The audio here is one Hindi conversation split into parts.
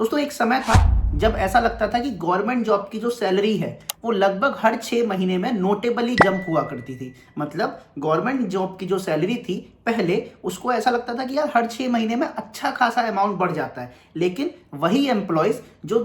दोस्तों एक समय था जब ऐसा लगता था कि गवर्नमेंट जॉब की जो सैलरी है वो लगभग हर 6 महीने में नोटेबली जंप हुआ करती थी। मतलब गवर्नमेंट जॉब की जो सैलरी थी पहले उसको ऐसा लगता था कि यार हर 6 महीने में अच्छा खासा अमाउंट बढ़ जाता है, लेकिन वही एम्प्लॉयज जो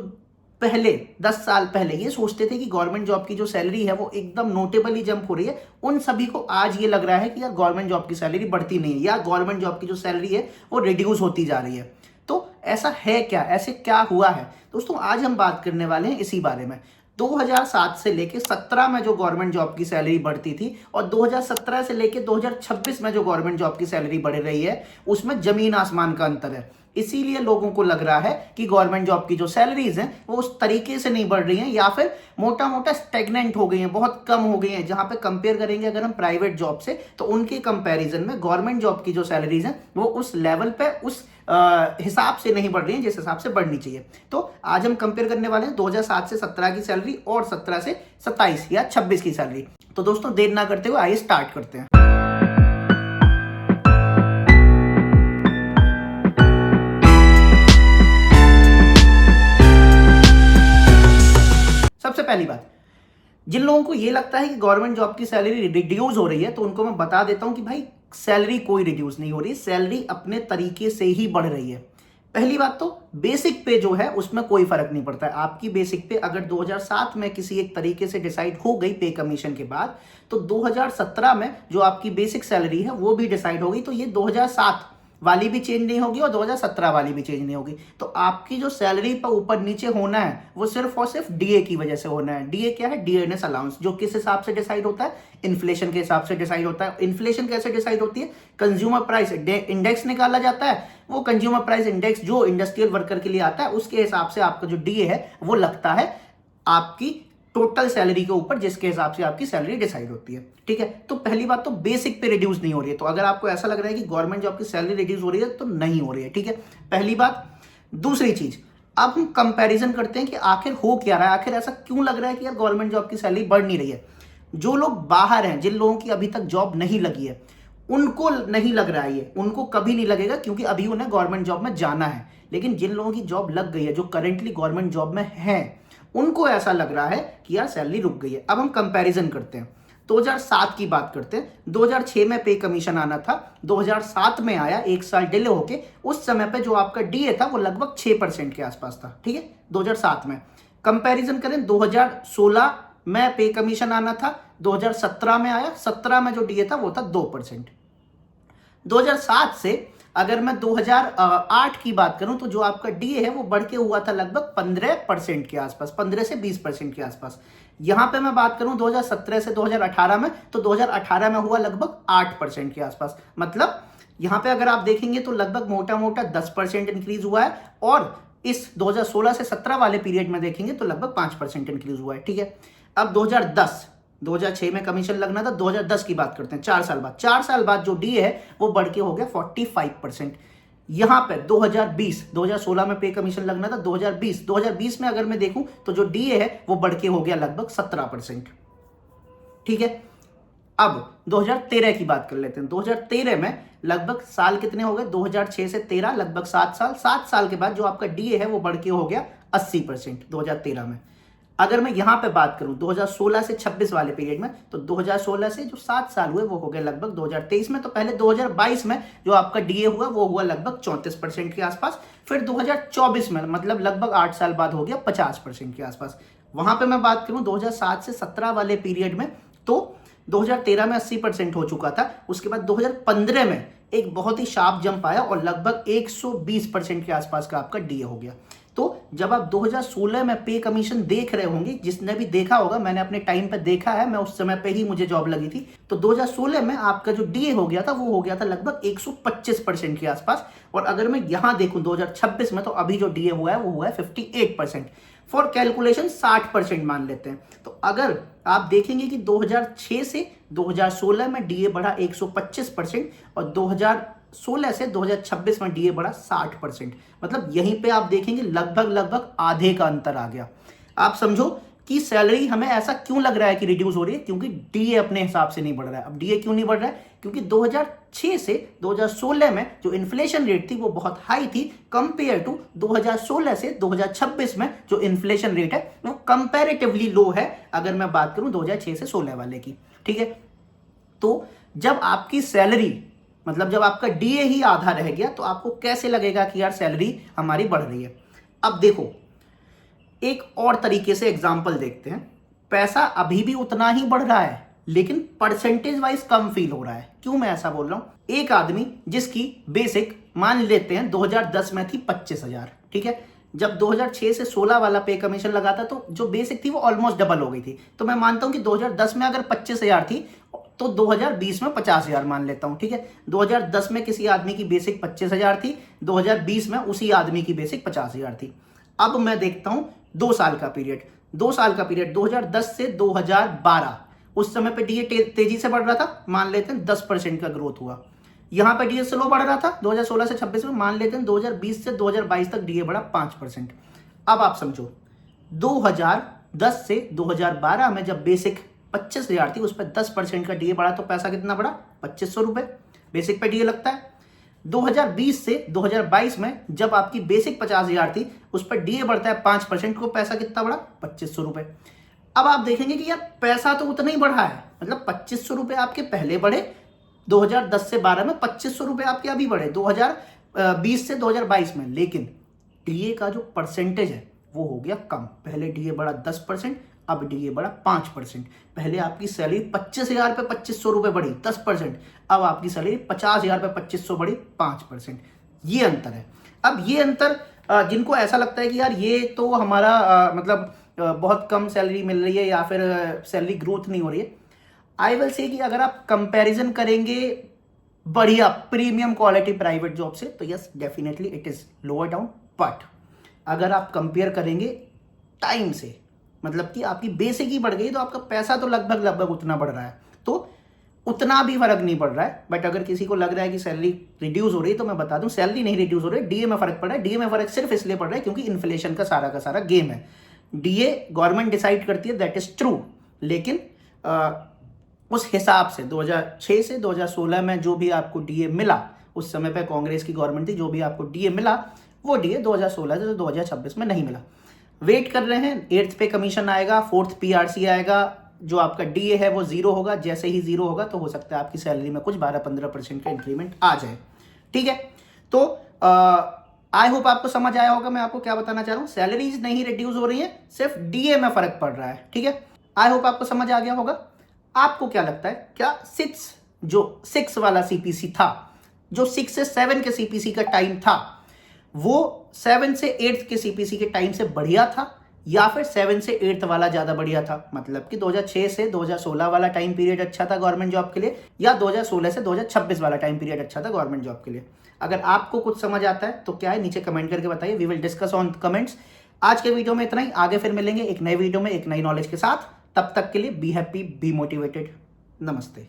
पहले 10 साल पहले ये सोचते थे कि गवर्नमेंट जॉब की जो सैलरी है वो एकदम नोटेबली जंप हो रही है, उन सभी को आज ये लग रहा है कि यार गवर्नमेंट जॉब की सैलरी बढ़ती नहीं है या गवर्नमेंट जॉब की जो सैलरी है वो रिड्यूस होती जा रही है। तो ऐसा है क्या, ऐसे क्या हुआ है दोस्तों, आज हम बात करने वाले हैं इसी बारे में। 2007 से लेके 17 में जो गवर्नमेंट जॉब की सैलरी बढ़ती थी और 2017 से लेके 2026 में जो गवर्नमेंट जॉब की सैलरी बढ़ रही है उसमें जमीन आसमान का अंतर है। इसीलिए लोगों को लग रहा है कि गवर्नमेंट जॉब की जो सैलरीज हैं वो उस तरीके से नहीं बढ़ रही हैं या फिर मोटा मोटा स्टेगनेंट हो गई हैं, बहुत कम हो गई हैं। जहां पे कंपेयर करेंगे अगर हम प्राइवेट जॉब से तो उनके कंपैरिजन में गवर्नमेंट जॉब की जो सैलरीज हैं वो उस लेवल पे उस हिसाब से नहीं बढ़ रही हैं जिस हिसाब से बढ़नी चाहिए। तो आज हम कंपेयर करने वाले हैं 2007 से 17 की सैलरी और 17 से 27 या 26 की सैलरी। तो दोस्तों देर ना करते हुए आइए स्टार्ट करते हैं। सबसे पहली बात, जिन लोगों को ये लगता है कि गवर्नमेंट जॉब की सैलरी रिड्यूस हो रही है तो उनको मैं बता देता हूं कि भाई सैलरी कोई रिड्यूस नहीं हो रही, सैलरी अपने तरीके से ही बढ़ रही है। पहली बात तो बेसिक पे जो है उसमें कोई फर्क नहीं पड़ता है। आपकी बेसिक पे अगर 2007 में किसी एक तरीके से डिसाइड हो गई पे कमीशन के बाद, तो 2017 में जो आपकी बेसिक सैलरी है वो भी डिसाइड होगी, तो ये 2007 वाली भी चेंज नहीं होगी और 2017 वाली भी चेंज नहीं होगी। तो आपकी जो सैलरी पर ऊपर नीचे होना है वो सिर्फ और सिर्फ डीए की वजह से होना है। डीए क्या है? डियरनेस अलाउंस, जो किस हिसाब से डिसाइड होता है? इन्फ्लेशन के हिसाब से डिसाइड होता है। इन्फ्लेशन कैसे डिसाइड होती है? कंज्यूमर प्राइस इंडेक्स निकाला जाता है, वो कंज्यूमर प्राइस इंडेक्स जो इंडस्ट्रियल वर्कर के लिए आता है उसके हिसाब से आपका जो डीए है वो लगता है आपकी टोटल सैलरी के ऊपर, जिसके हिसाब से आपकी सैलरी डिसाइड होती है। ठीक है, तो पहली बात तो बेसिक पे रिड्यूस नहीं हो रही है। तो अगर आपको ऐसा लग रहा है कि गवर्नमेंट जॉब की सैलरी रिड्यूस हो रही है तो नहीं हो रही है। ठीक है, पहली बात। दूसरी चीज, अब हम कंपैरिजन करते हैं कि आखिर हो क्या रहा है, आखिर ऐसा क्यों लग रहा है कि यार गवर्नमेंट जॉब की सैलरी बढ़ नहीं रही है। जो लोग बाहर हैं, जिन लोगों की अभी तक जॉब नहीं लगी है, उनको नहीं लग रहा है ये, उनको कभी नहीं लगेगा क्योंकि अभी उन्हें गवर्नमेंट जॉब में जाना है। लेकिन जिन लोगों की जॉब लग गई है, जो करेंटली गवर्नमेंट जॉब में है, उनको ऐसा लग रहा है कि यार सैलरी रुक गई है। अब हम कंपैरिजन करते हैं, 2007 की बात करते हैं। 2006 में पे कमीशन आना था, 2007 में आया, एक साल डिले होके। उस समय पे जो आपका डीए था वो लगभग 6% के आसपास था। ठीक है, 2007 में। कंपैरिजन करें, 2016 में पे कमीशन आना था, 2017 में आया, 17 में जो डीए था वो था 2%। 2007 से अगर मैं 2008 की बात करूं तो जो आपका डीए है वो बढ़ के हुआ था लगभग 15% के आसपास, 15 से 20% के आसपास। यहां पे मैं बात करूं 2017 से 2018 में, तो 2018 में हुआ लगभग 8% के आसपास। मतलब यहां पे अगर आप देखेंगे तो लगभग मोटा मोटा 10% इंक्रीज हुआ है, और इस 2016 से 17 वाले पीरियड में देखेंगे तो लगभग 5% इंक्रीज हुआ है। ठीक है, अब 2006 में कमीशन लगना था, 2010 की बात करते हैं, 4 साल बाद जो डीए है वो बढ़ के हो गया 45%। यहां पे 2016 में पे कमीशन लगना था, 2020 में अगर मैं देखूं तो जो डीए है वो बढ़ के हो गया लगभग 17%। ठीक है, अब 2013 की बात कर लेते हैं। 2013 में लगभग साल कितने हो गए? 2006 से 13, लगभग 7 साल के बाद जो आपका डीए है वो बढ़ के हो गया 80% 2013 में। अगर मैं यहां पे बात करूं 2016 से 26 वाले पीरियड में, तो 2016 से जो 7 साल हुए वो हो गए लगभग 2023 में। तो पहले 2022 में जो आपका डीए हुआ वो हुआ लगभग 34% के आसपास। फिर 2024 में, मतलब लगभग 8 साल बाद, हो गया 50% के आसपास। वहां पे मैं बात करूं 2007 से 17 वाले पीरियड में, तो 2013 में 80% हो चुका था। उसके बाद 2015 में एक बहुत ही शार्प जंप आया और लगभग 120% के आसपास का आपका डीए हो गया। तो जब आप 2016 में पे कमीशन देख रहे होंगे, जिसने भी देखा होगा, मैंने अपने टाइम पे देखा है, मैं उस समय पे ही मुझे जॉब लगी थी, तो 2016 में आपका जो डीए हो गया था वो हो गया था लगभग 125% के आसपास। और अगर मैं यहां देखूं 2026 में, तो अभी जो डीए हुआ है वो हुआ है 58%। फॉर कैलकुलेशन 60% मान लेते हैं। तो अगर आप देखेंगे कि 2006 से 2016 में डीए बढ़ा 125% और 2016 से 2026 में डीए बढ़ा 60%। मतलब यहीं पे आप देखेंगे लगभग आधे का अंतर आ गया। आप समझो कि सैलरी हमें ऐसा क्यों लग रहा है कि रिड्यूस हो रही है, क्योंकि डीए अपने हिसाब से नहीं बढ़ रहा है। अब डीए क्यों नहीं बढ़ रहा है, क्योंकि 2006 से 2016 में जो इन्फ्लेशन रेट थी वो बहुत हाई थी कंपेयर टू 2016 से 2026 में जो इन्फ्लेशन रेट है वो कंपैरेटिवली लो है, अगर मैं बात करूं 2006 से 16 वाले की। ठीक है, तो जब आपकी सैलरी मतलब जब आपका डीए ही आधा रह गया तो आपको कैसे लगेगा कि यार सैलरी हमारी बढ़ रही है। अब देखो एक और तरीके से एग्जांपल देखते हैं। पैसा अभी भी उतना ही बढ़ रहा है लेकिन परसेंटेज वाइज कम फील हो रहा है। क्यों मैं ऐसा बोल रहा हूं, एक आदमी जिसकी बेसिक मान लेते हैं 2010 में थी 25,000, ठीक है, जब 2006 से 16 वाला पे कमीशन लगा था तो जो बेसिक थी वो ऑलमोस्ट डबल हो गई थी। तो मैं मानता हूं कि 2010 में अगर 25,000 थी तो 2020 में 50,000 मान लेता हूं। ठीक है, 2010 में किसी आदमी की बेसिक 25,000 थी, 2020 में उसी आदमी की बेसिक 50,000 थी। अब मैं देखता हूं 2 साल का पीरियड, 2 साल का पीरियड 2010 से 2012, उस समय पे डीए तेजी से बढ़ रहा था, मान लेते हैं 10% का ग्रोथ हुआ। यहां पे डीए स्लो बढ़ रहा था 2016 से 26 में, मान लेते हैं 2020 से 2022 तक डीए बढ़ा 5%। अब आप समझो 2010 से 2012 में जब बेसिक 25,000 थी उस पर 10% का डीए बढ़ा तो पैसा कितना बढ़ा, 2,500 रुपए बेसिक पे डीए लगता है। 2020 से 2022 में जब आपकी बेसिक 50,000 थी उस पर डीए बढ़ता है 5%, को पैसा कितना बढ़ा, 2,500 रुपए। अब आप देखेंगे कि यार पैसा तो उतना ही बढ़ा है, मतलब 2,500 रुपए आपके पहले बढ़े 2010 से 12 में, 2,500 रुपए आपके अभी बढ़े 2020 से 2022 में, लेकिन डीए का जो परसेंटेज है वो हो गया कम। पहले डीए बढ़ा 10%, अब डीए बढ़ा 5%। पहले आपकी सैलरी 25,000 पे 2,500 रुपए बढ़ी 10%, अब आपकी सैलरी 50,000 पे 2,500 बढ़ी 5%। ये अंतर है। अब ये अंतर जिनको ऐसा लगता है कि यार ये तो हमारा मतलब बहुत कम सैलरी मिल रही है या फिर सैलरी ग्रोथ नहीं हो रही है, आई विल से कि अगर आप कंपैरिजन करेंगे बढ़िया प्रीमियम क्वालिटी प्राइवेट जॉब से तो yes definitely it is lower down. But अगर आप कंपेयर करेंगे टाइम से, मतलब कि आपकी बेसिक ही बढ़ गई तो आपका पैसा तो लगभग उतना बढ़ रहा है, तो उतना भी फर्क नहीं पड़ रहा है। बट अगर किसी को लग रहा है कि सैलरी रिड्यूस हो रही है तो मैं बता दूं सैलरी नहीं रिड्यूस हो रही है, डीए में फर्क पड़ रहा है। डीए में फर्क सिर्फ इसलिए पड़ रहा है क्योंकि इन्फ्लेशन का सारा गेम है। डीए गवर्नमेंट डिसाइड करती है, दैट इज ट्रू, लेकिन उस हिसाब से 2006 से 2016 में जो भी आपको डीए मिला, उस समय पे कांग्रेस की गवर्नमेंट थी, जो भी आपको डीए मिला वो डीए 2016 से 2026 में नहीं मिला। वेट कर रहे हैं, 8th पे कमीशन आएगा, 4th पीआरसी आएगा, जो आपका डीए है वो जीरो होगा। जैसे ही जीरो होगा तो हो सकता है आपकी सैलरी में कुछ 12-15% का इंक्रीमेंट आ जाए। ठीक है, तो आई होप आपको समझ आया होगा मैं आपको क्या बताना चाह रहा हूं। सैलरीज नहीं रिड्यूस हो रही है, सिर्फ डीए में फर्क पड़ रहा है। ठीक है, आई होप आपको समझ आ गया होगा। आपको क्या लगता है, क्या 6 वाला सीपीसी था, जो 6 से 7 के सीपीसी का टाइम था, वो 7 से 8 के सीपीसी के टाइम से बढ़िया था या फिर 7 से 8 वाला ज्यादा बढ़िया था? मतलब कि 2006 से 2016 वाला टाइम पीरियड अच्छा था गवर्नमेंट जॉब के लिए, या 2016 से 2026 वाला टाइम पीरियड अच्छा था गवर्नमेंट जॉब के लिए? अगर आपको कुछ समझ आता है तो क्या है, नीचे कमेंट करके बताइए, we will discuss on comments. आज के वीडियो में इतना ही, आगे फिर मिलेंगे एक नए वीडियो में एक नई नॉलेज के साथ। तब तक के लिए बी हैप्पी, बी मोटिवेटेड। नमस्ते।